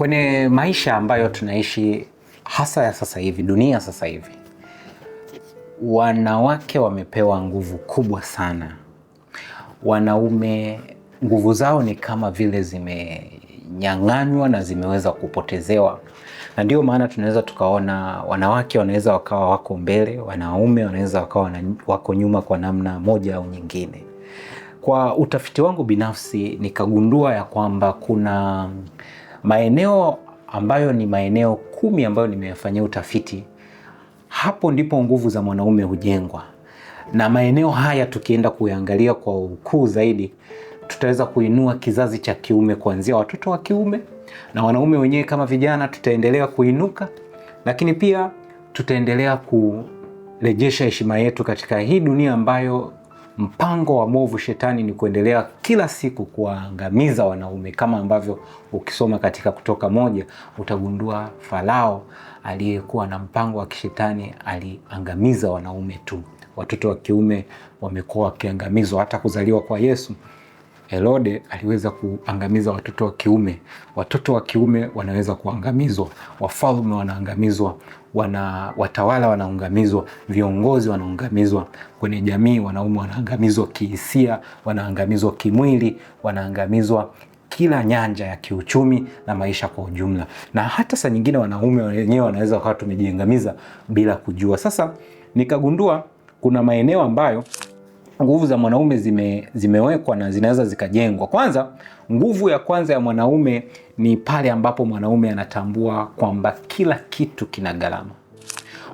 Kwenye maisha ambayo tunaishi hasa ya sasa hivi, dunia sasa hivi, wanawake wamepewa nguvu kubwa sana. Wanaume nguvu zao ni kama vile zimenyang'anywa na zimeweza kupotezewa. Na ndio maana tunaweza tukaona wanawake wanaweza wakawa wako mbele, wanaume wanaweza wakawa wako nyuma kwa namna moja au nyingine. Kwa utafiti wangu binafsi nikagundua ya kwamba kuna maeneo ambayo ni maeneo 10 ambayo nimeyafanyia utafiti. Hapo ndipo nguvu za mwanaume hujengwa. Na maeneo haya tukienda kuangalia kwa ukuu zaidi, tutaweza kuinua kizazi cha kiume kuanzia watoto wa kiume, na wanaume wenyewe kama vijana tutaendelea kuinuka, lakini pia tutaendelea kurejesha heshima yetu katika hii dunia ambayo mpango wa mwovu shetani ni kuendelea kila siku kuangamiza wanaume, kama ambavyo ukisoma katika Kutoka 1 utagundua Farao aliyekuwa na mpango wa kishetani aliangamiza wanaume tu. Watoto wa kiume wamekuwa wakiangamizwa. Hata kuzaliwa kwa Yesu, Herode aliweza kuangamiza watoto wa kiume. Watoto wa kiume wanaweza kuangamizwa, wafalme wanaangamizwa, watawala wanaangamizwa, viongozi wanaangamizwa, kwenye jamii wanaume wanaangamizwa kihisia, wanaangamizwa kimwili, wanaangamizwa kila nyanja ya kiuchumi na maisha kwa ujumla. Na hata saa nyingine wanaume wenyewe wanaweza kuwa tumejiangamiza bila kujua. Sasa nikagundua kuna maeneo ambayo nguvu za mwanaume zimewekwa na zinaweza zikajengwa. Kwanza, nguvu ya kwanza ya mwanaume ni pale ambapo mwanaume anatambua kwamba kila kitu kina gharama.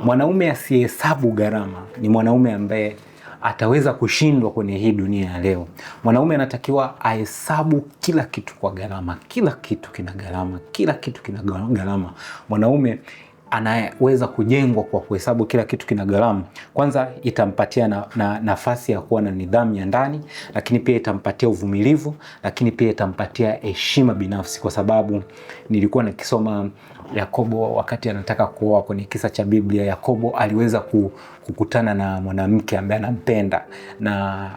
Mwanaume asiyehesabu gharama ni mwanaume ambaye ataweza kushindwa kwenye hii dunia ya leo. Mwanaume anatakiwa ahesabu kila kitu kwa gharama. Kila kitu kina gharama, kila kitu kina gharama. Mwanaume anaweza kujengwa kwa kuhesabu kila kitu kina gharama. Kwanza itampatia nafasi ya kuwa na nidhamu ya ndani, lakini pia itampatia uvumilivu, lakini pia itampatia heshima binafsi, kwa sababu nilikuwa nikisoma Yakobo wakati anataka kuoa. Kwenye kisa cha Biblia, Yakobo aliweza kukutana na mwanamke ambaye anampenda na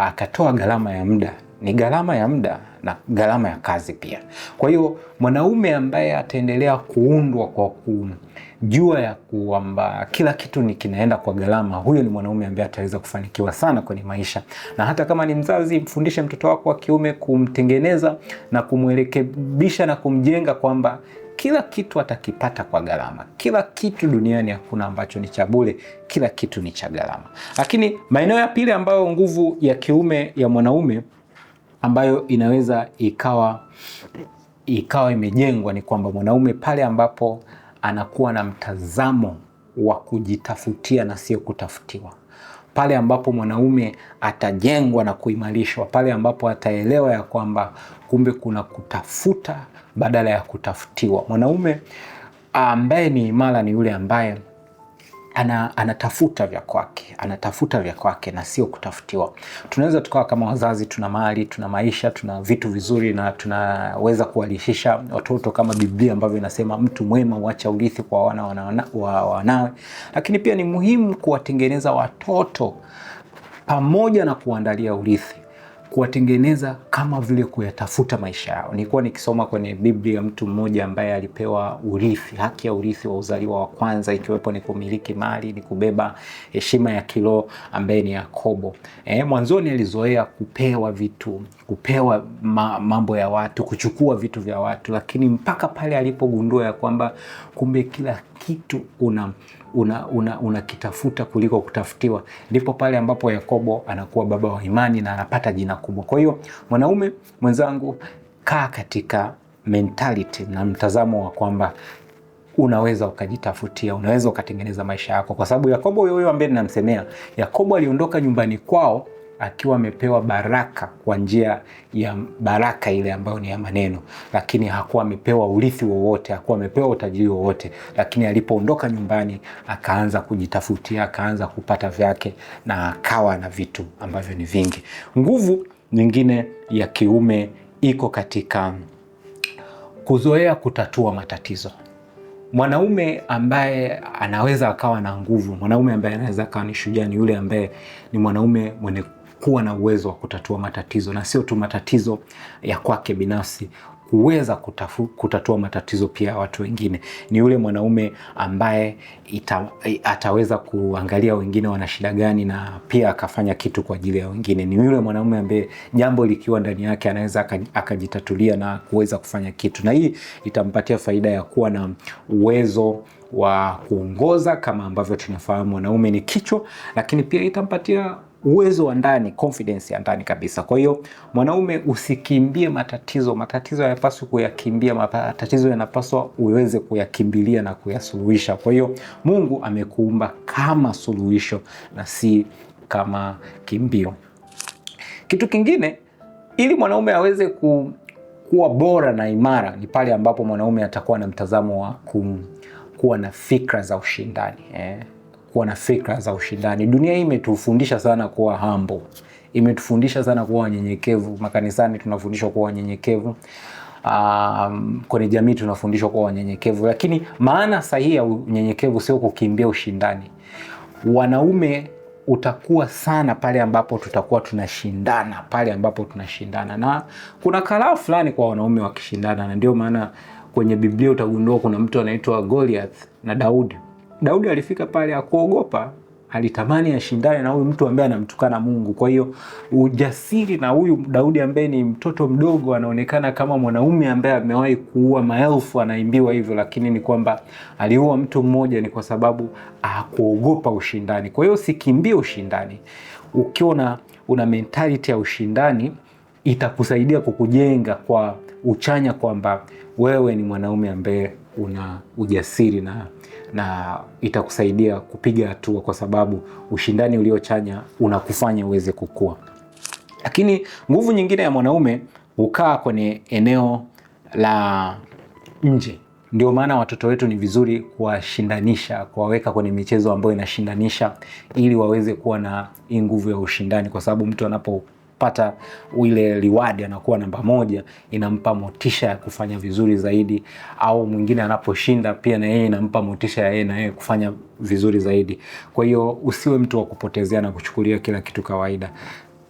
akatoa gharama ya muda. Ni gharama ya muda na gharama ya kazi pia. Kwa hiyo mwanaume ambaye ataendelea kuundwa kwa kujua ya kwamba kila kitu ni kinaenda kwa gharama, huyo ni mwanaume ambaye ataweza kufanikiwa sana kwenye maisha. Na hata kama ni mzazi, mfundishe mtoto wako wa kiume kumtengeneza na kumwelekebisha na kumjenga kwamba kila kitu atakipata kwa gharama. Kila kitu duniani hakuna ambacho ni cha bure, kila kitu ni cha gharama. Lakini maeneo ya pili ambayo nguvu ya kiume ya mwanaume ambayo inaweza ikawa imejengwa ni kwamba mwanaume pale ambapo anakuwa na mtazamo wa kujitafutia na sio kutafutiwa. Pale ambapo mwanaume atajengwa na kuimarishwa, pale ambapo ataelewa ya kwamba kumbe kuna kutafuta badala ya kutafutiwa. Mwanaume ambaye ni imara ni yule ambaye anatafuta vya kwake na sio kutafutiwa. Tunaweza tukawa kama wazazi, tuna mali, tuna maisha, tuna vitu vizuri na tunaweza kuwalishisha watoto kama Biblia ambavyo inasema mtu mwema huacha urithi kwa wanawe. Lakini pia ni muhimu kuwatengeneza watoto pamoja na kuandalia urithi, kuwatengeneza kama vile kuyatafuta maisha yao. Nilikuwa nikisoma kwenye Biblia mtu mmoja ambaye alipewa urithi, haki ya urithi wa uzaliwa wa kwanza, ikiwepo ni kumiliki mali, ni kubeba heshima ya kiroho, ambaye ni Yakobo. Mwanzoni alizoea kupewa vitu, kupewa mambo ya watu, kuchukua vitu vya watu, lakini mpaka pale alipogundua ya kwamba kumbe kila kitu unakitafuta kuliko kutafutiwa, ndipo pale ambapo Yakobo anakuwa baba wa imani na anapata jina kubwa. Kwa hiyo mwanaume mwenzangu, kaa katika mentality na mtazamo wa kwamba unaweza ukajitafutia, unaweza ukatengeneza maisha yako, kwa sababu Yakobo huyo ambaye ninamsemea, Yakobo aliondoka nyumbani kwao akiwa amepewa baraka kwa njia ya baraka ile ambayo ni ya maneno, lakini hakuwa amepewa urithi wowote, hakuwa amepewa utajiri wowote. Lakini alipoondoka nyumbani akaanza kujitafutia, akaanza kupata vyake na akawa na vitu ambavyo ni vingi. Nguvu nyingine ya kiume iko katika kuzoea kutatua matatizo. Mwanaume ambaye anaweza akawa na nguvu, mwanaume ambaye anaweza akawa ni shujaa, ni yule ambaye ni mwanaume mwenye kuwa na uwezo wa kutatua matatizo, na sio tu matatizo ya kwake binafsi, kuweza kutatua matatizo pia ya watu wengine. Ni yule mwanaume ambaye ataweza kuangalia wengine wana shida gani na pia akafanya kitu kwa ajili ya wengine. Ni yule mwanaume ambaye jambo likiwa ndani yake anaweza akajitatulia na kuweza kufanya kitu, na hii itampatia faida ya kuwa na uwezo wa kuongoza. Kama ambavyo tunafahamu mwanaume ni kichwa, lakini pia itampatia uwezo wa ndani, confidence ya ndani kabisa. Kwa hiyo mwanaume, usikimbie matatizo. Matatizo hayapaswi kuyakimbia, matatizo yanapaswa uweze kuyakimbilia na kuyasuluhisha. Kwa hiyo Mungu amekuumba kama suluhisho na si kama kimbio. Kitu kingine, ili mwanaume aweze kuwa bora na imara, ni pale ambapo mwanaume atakuwa na mtazamo wa kuwa na fikra za ushindani. Kuwa na fikra za ushindani. Dunia hii imetufundisha sana kuwa humble. Imetufundisha sana kuwa wanyenyekevu. Makanisani tunafundishwa kuwa wanyenyekevu. Kwenye jamii tunafundishwa kuwa wanyenyekevu. Lakini maana sahihi ya unyenyekevu sio kukimbia ushindani. Wanaume utakuwa sana pale ambapo tutakuwa tunashindana, na kuna karaha fulani kwa wanaume wakishindana, na ndio maana kwenye Biblia utagundua kuna mtu anaitwa Goliath na Daudi. Daudi alifika pale hakuogopa, alitamani ashindane na huyu mtu ambaye anamtukana Mungu. Kwa hiyo ujasiri, na huyu Daudi ambaye ni mtoto mdogo anaonekana kama mwanaume ambaye amewahi kuua maelfu, anaimbiwa hivyo, lakini ni kwamba aliua mtu mmoja ni kwa sababu hakuogopa ushindani. Kwa hiyo usikimbie ushindani. Ukiwa una mentality ya ushindani, itakusaidia kukujenga kwa uchanya kwamba wewe ni mwanaume ambaye una ujasiri, na itakusaidia kupiga hatua, kwa sababu ushindani uliochanya unakufanya uweze kukua. Lakini nguvu nyingine ya mwanaume hukaa kwenye eneo la nje. Ndio maana watoto wetu ni vizuri kuwashindanisha, kuwaweka kwenye michezo ambayo inashindanisha, ili waweze kuwa na hii nguvu ya ushindani, kwa sababu mtu anapopata ile reward, anakuwa namba 1, inampa motisha ya kufanya vizuri zaidi, au mwingine anaposhinda pia na yeye inampa motisha ya yeye na yeye kufanya vizuri zaidi. Kwa hiyo usiwe mtu wa kupotezea na kuchukulia kila kitu kawaida.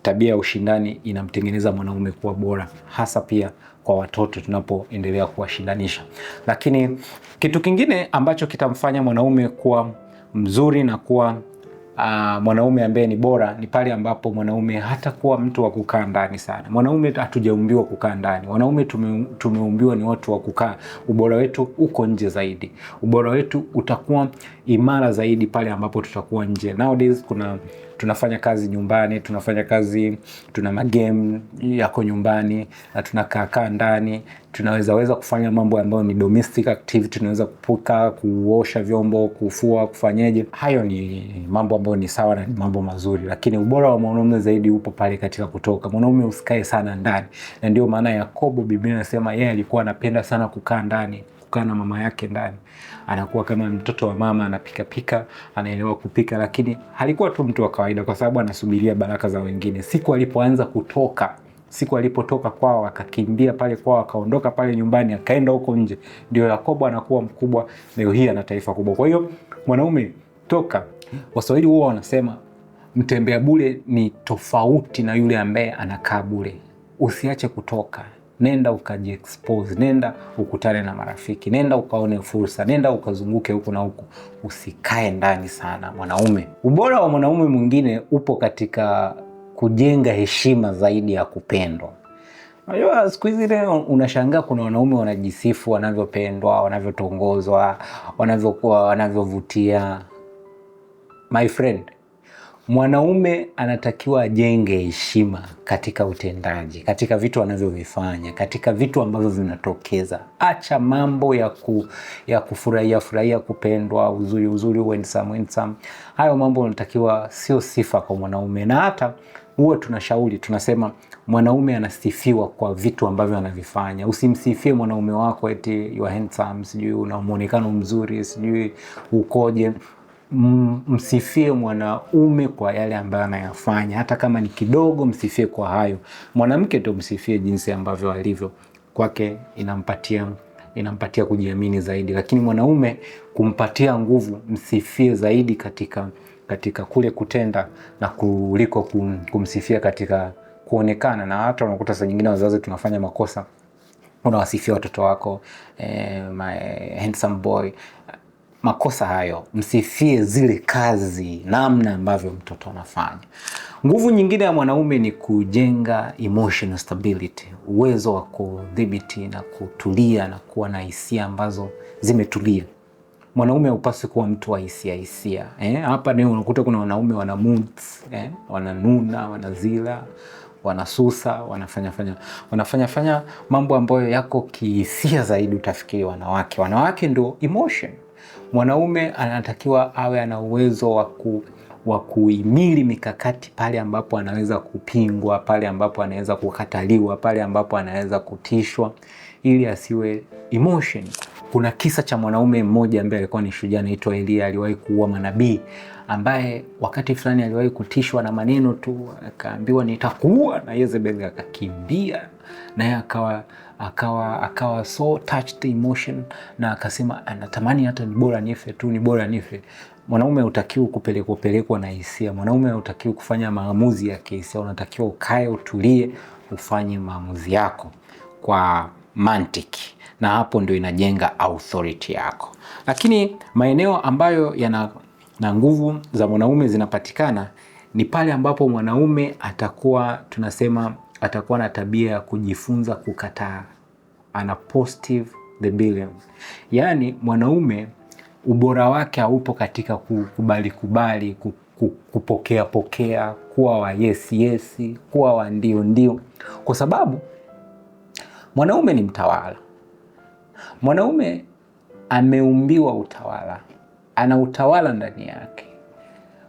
Tabia ya ushindani inamtengeneza mwanaume kuwa bora, hasa pia kwa watoto tunapoendelea kuwashindanisha. Lakini kitu kingine ambacho kitamfanya mwanaume kuwa mzuri na kuwa mwanaume ambaye ni bora, ni pale ambapo mwanaume hatakuwa mtu wa kukaa ndani sana. Mwanaume hatujaumbiwa kukaa ndani. Wanaume tumeumbiwa ni watu wa kukaa. Ubora wetu uko nje zaidi. Ubora wetu utakuwa imara zaidi pale ambapo tutakuwa nje. Nowadays tunafanya kazi nyumbani, tuna magame yako nyumbani, na tunakaa ndani. Tunaweza kufanya mambo ambayo ni domestic activity, tunaweza kupika, kuosha vyombo, kufua, kufanyeje. Hayo ni mambo ambayo ni sawa na mambo mazuri, lakini ubora wa mwanaume zaidi upo pale katika kutoka. Mwanaume usikae sana ndani. Na ndio maana Yakobo, Biblia inasema yeye alikuwa anapenda sana kukaa ndani, kukaa na mama yake ndani. Anakuwa kama mtoto wa mama, anapika, anaelewa kupika, lakini halikuwa tu mtu wa kawaida, kwa sababu anasubiria baraka za wengine. Siku alipotoka kwao, akakimbia pale kwao, akaondoka pale nyumbani, akaenda huko nje, ndio Yakobo anakuwa mkubwa, leo hii ana taifa kubwa. Kwa hiyo mwanaume, toka. Waswahili huwa wanasema mtembea bure ni tofauti na yule ambaye anakaa bure. Usiache kutoka. Nenda ukajiexpose, nenda ukutane na marafiki, nenda ukaone fursa, nenda ukazunguke huku na huku. Usikae ndani sana mwanaume. Ubora wa mwanaume mwingine upo katika kujenga heshima zaidi ya kupendwa. Unajua siku hizi leo unashangaa kuna wanaume wanajisifu wanavyopendwa, wanavyotongozwa, wanavyovutia. My friend, mwanaume anatakiwa ajenge heshima katika utendaji, katika vitu anavyovifanya, katika vitu ambavyo vinatokeza. Acha mambo ya kufurahia kupendwa, uzuri, handsome. Hayo mambo yanatakiwa, sio sifa kwa mwanaume. Na hata huwa tunashauri, tunasema mwanaume anasifiwa kwa vitu ambavyo anavifanya. Usimsifie mwanaume wako eti you are handsome, sijui una muonekano mzuri, sijui ukoje. Msifie mwanaume kwa yale ambayo anayafanya, hata kama ni kidogo, msifie kwa hayo. Mwanamke tu msifie jinsi ambavyo alivyo, kwake inampatia kujiamini zaidi. Lakini mwanaume kumpatia nguvu, msifie zaidi katika kule kutenda, na kuliko kumsifia katika kuonekana. Na hata unakuta saa nyingine wazazi tunafanya makosa, unawasifia watoto wako, my handsome boy. Makosa hayo, msifie zile kazi, namna ambavyo mtoto anafanya. Nguvu nyingine ya mwanaume ni kujenga emotional stability, uwezo wa kudhibiti na kutulia na kuwa na hisia ambazo zimetulia. Mwanaume hupaswi kuwa mtu wa hisia. Hapa leo unakuta kuna wanaume wana moods, wananuna, wanazila, wanasusa, wanafanya mambo ambayo yako kihisia zaidi, utafikiri wanawake. Wanawake ndio emotion. Mwanaume anatakiwa awe ana uwezo wa kuhimili mikakati pale ambapo anaweza kupingwa, pale ambapo anaweza kukataliwa, pale ambapo anaweza kutishwa, ili asiwe emotion. Kuna kisa cha mwanaume mmoja ambaye alikuwa ni shujaa, anaitwa Elia. Aliwahi kuua manabii, ambaye wakati fulani aliwahi kutishwa na maneno tu, akaambiwa nitakuua, na Yezebeli akakimbia, naye akawa so touched emotion, na akasema anatamani hata ni bora nife tu, ni bora nife. Mwanaume hutakiwi kupelekwa na hisia. Mwanaume hutakiwi kufanya maamuzi ya kihisia. Unatakiwa ukae, utulie, ufanye maamuzi yako kwa mantiki, na hapo ndio inajenga authority yako. Lakini maeneo ambayo na nguvu za mwanaume zinapatikana ni pale ambapo mwanaume atakuwa na tabia ya kujifunza kukataa. Ana positive rebellion. Yaani mwanaume ubora wake haupo katika kukubali, kupokea, kuwa wa yes, kuwa wa ndio. Kwa sababu mwanaume ni mtawala. Mwanaume ameumbiwa utawala. Ana utawala ndani yake.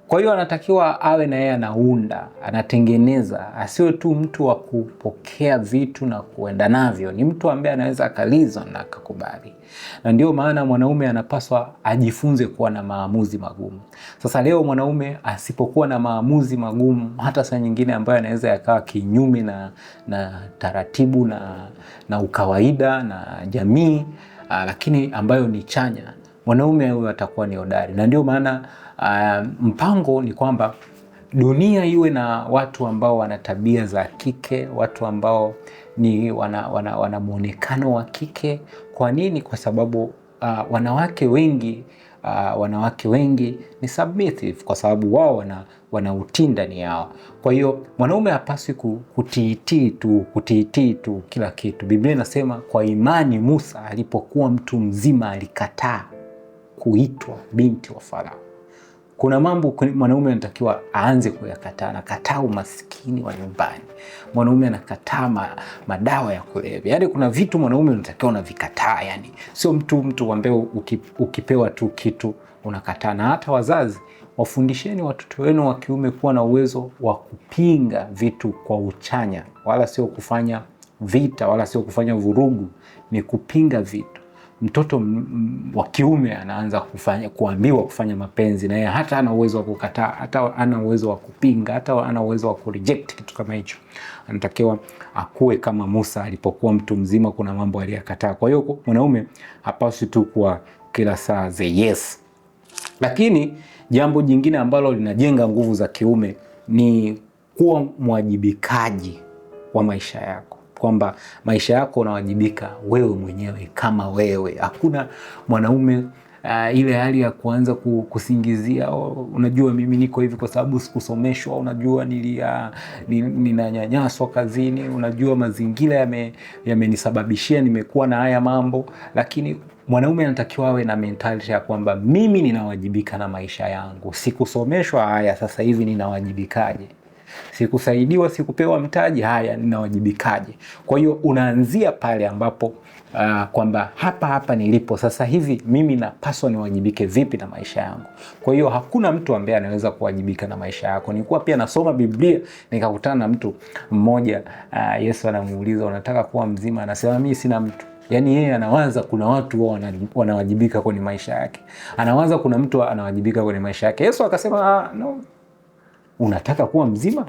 Kwa hiyo anatakiwa awe na yeye anaunda, anatengeneza, asiwe tu mtu wa kupokea vitu na kuenda navyo. Ni mtu ambaye anaweza akalizwa na akakubali. Na ndio maana mwanaume anapaswa ajifunze kuwa na maamuzi magumu. Sasa leo mwanaume asipokuwa na maamuzi magumu, hata saa nyingine ambayo anaweza yakawa kinyume na taratibu na ukawaida na jamii, lakini ambayo ni chanya, mwanaume huyo atakuwa ni hodari. Na ndio maana mpango ni kwamba dunia iwe na watu ambao wana tabia za kike, watu ambao ni wana muonekano wa kike. Kwa nini? Kwa sababu wanawake wengi ni submissive, kwa sababu wao wana utii ndani yao. Kwa hiyo mwanaume hapaswi kutiitii tu kila kitu. Biblia inasema kwa imani Musa alipokuwa mtu mzima alikataa kuitwa binti wa Farao. Kuna mambo mwanaume anatakiwa aanze kuyakataa. Anakataa umaskini wa nyumbani. Mwanaume anakataa madawa ya kulevya. Yaani kuna vitu mwanaume anatakiwa unavikataa. Yaani sio mtu ambaye ukipewa tu kitu unakataa. Na hata wazazi, wafundisheni watoto wenu wa kiume kuwa na uwezo wa kupinga vitu kwa uchanya, wala sio kufanya vita, wala sio kufanya vurugu. Ni kupinga vitu. Mtoto wa kiume anaanza kuambiwa kufanya mapenzi, na yeye hata ana uwezo wa kukataa, hata ana uwezo wa kupinga, hata ana uwezo wa kureject kitu kama hicho. Anatakiwa akue kama Musa alipokuwa mtu mzima, kuna mambo aliyakataa. Kwa hiyo mwanaume hapaswi tu kuwa kila saa yes. Lakini jambo jingine ambalo linajenga nguvu za kiume ni kuwa mwajibikaji wa maisha yako. Kwamba maisha yako unawajibika wewe mwenyewe kama wewe. Hakuna mwanaume ile hali ya kuanza kusingizia, unajua mimi niko hivi kwa sababu sikusomeshwa, unajua ninanyanyaswa kazini, unajua mazingira yamenisababishia nimekuwa na haya mambo. Lakini mwanaume anatakiwa awe na mentality ya kwamba mimi ninawajibika na maisha yangu. Sikusomeshwa, haya sasa hivi ninawajibikaje? Sikusaidiwa, sikupewa mtaji, haya ninawajibikaje? Kwa hiyo unaanzia pale ambapo kwamba hapa nilipo sasa hivi mimi napaswa niwajibike vipi na maisha yangu. Kwa hiyo hakuna mtu ambaye anaweza kuwajibika na maisha yako. Nilikuwa pia nasoma Biblia nikakutana na mtu mmoja, Yesu anamuuliza unataka kuwa mzima? Anasema mimi sina mtu. Yaani yeye anawaza kuna watu wao wanawajibika kwenye maisha yake. Anawaza kuna mtu anawajibika kwenye maisha yake. Yesu akasema no. Unataka kuwa mzima?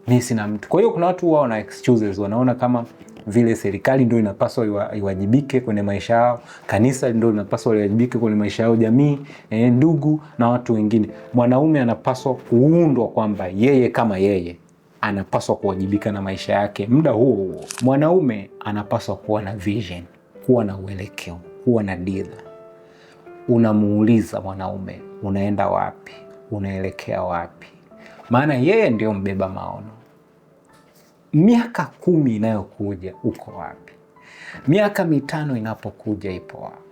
Mimi sina mtu. Kwa hiyo kuna watu wao wana excuses, wanaona kama vile serikali ndio inapaswa iwajibike kwenye maisha yao, kanisa ndio linapaswa liwajibike kwenye maisha yao, jamii, ndugu na watu wengine. Mwanaume anapaswa kuundwa kwamba yeye kama yeye anapaswa kuwajibika na maisha yake muda huo. Mwanaume anapaswa kuwa na vision, kuwa na uelekeo, kuwa na dira. Unamuuliza mwanaume, unaenda wapi? Unaelekea wapi? Maana yeye ndio mbeba maono. Miaka 10 inayokuja uko wapi? Miaka 5 inapokuja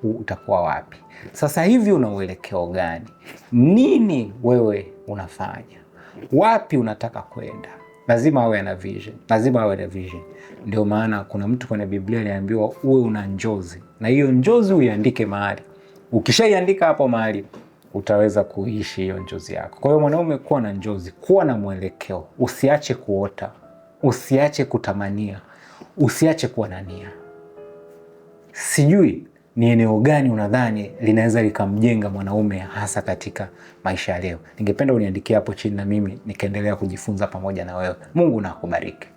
utakuwa wapi? Sasa hivi una uelekeo gani? Nini wewe unafanya? Wapi unataka kwenda? Lazima awe na vision. Lazima awe na vision. Ndio maana kuna mtu kwenye Biblia aliambiwa uwe una njozi, na hiyo njozi uiandike mahali. Ukishaiandika hapo mahali, utaweza kuishi hiyo njozi yako. Kwa hiyo mwanaume, kuwa na njozi, kuwa na mwelekeo. Usiache kuota, usiache kutamania, usiache kuwa na nia. Sijui ni eneo gani unadhani linaweza likamjenga mwanaume hasa katika maisha ya leo. Ningependa uniandikie hapo chini na mimi nikaendelea kujifunza pamoja na wewe. Mungu na akubariki.